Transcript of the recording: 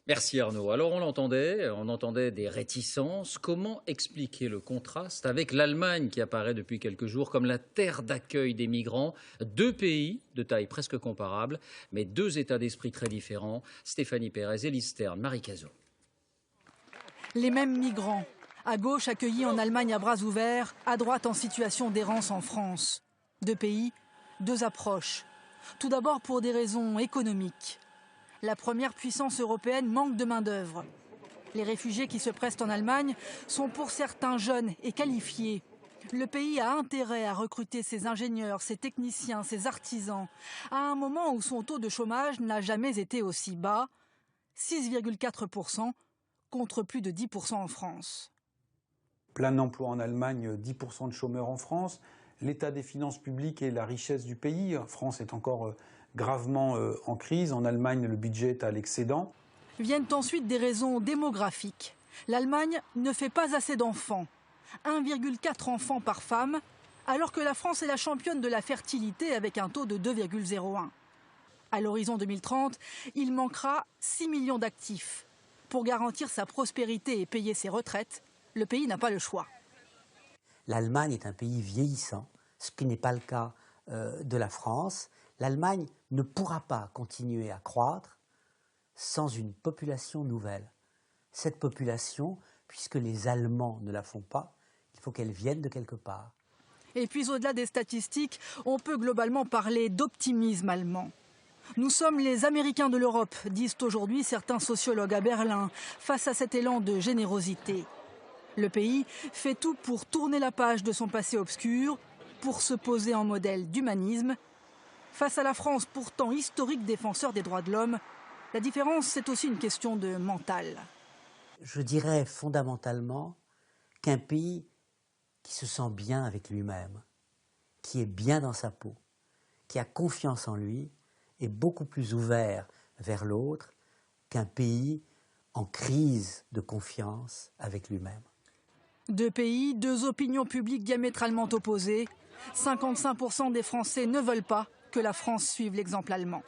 Merci Arnaud. Alors on entendait des réticences. Comment expliquer le contraste avec l'Allemagne qui apparaît depuis quelques jours comme la terre d'accueil des migrants? Deux pays de taille presque comparable, mais deux états d'esprit très différents. Stéphanie Pérez, Élise Stern, Marie Cazot. Les mêmes migrants, à gauche accueillis en Allemagne à bras ouverts, à droite en situation d'errance en France. Deux pays, deux approches. Tout d'abord pour des raisons économiques. La première puissance européenne manque de main-d'œuvre. Les réfugiés qui se prestent en Allemagne sont pour certains jeunes et qualifiés. Le pays a intérêt à recruter ses ingénieurs, ses techniciens, ses artisans, à un moment où son taux de chômage n'a jamais été aussi bas, 6,4% contre plus de 10% en France. Plein emploi en Allemagne, 10% de chômeurs en France. L'état des finances publiques et la richesse du pays. La France est encore gravement en crise. En Allemagne, le budget est à l'excédent. Viennent ensuite des raisons démographiques. L'Allemagne ne fait pas assez d'enfants. 1,4 enfants par femme, alors que la France est la championne de la fertilité avec un taux de 2,01. À l'horizon 2030, il manquera 6 millions d'actifs. Pour garantir sa prospérité et payer ses retraites, le pays n'a pas le choix. L'Allemagne est un pays vieillissant, ce qui n'est pas le cas de la France. L'Allemagne ne pourra pas continuer à croître sans une population nouvelle. Cette population, puisque les Allemands ne la font pas, il faut qu'elle vienne de quelque part. Et puis au-delà des statistiques, on peut globalement parler d'optimisme allemand. Nous sommes les Américains de l'Europe, disent aujourd'hui certains sociologues à Berlin, face à cet élan de générosité. Le pays fait tout pour tourner la page de son passé obscur, pour se poser en modèle d'humanisme. Face à la France, pourtant historique défenseur des droits de l'homme, la différence, c'est aussi une question de mental. Je dirais fondamentalement qu'un pays qui se sent bien avec lui-même, qui est bien dans sa peau, qui a confiance en lui, est beaucoup plus ouvert vers l'autre qu'un pays en crise de confiance avec lui-même. Deux pays, deux opinions publiques diamétralement opposées. 55% des Français ne veulent pas que la France suive l'exemple allemand.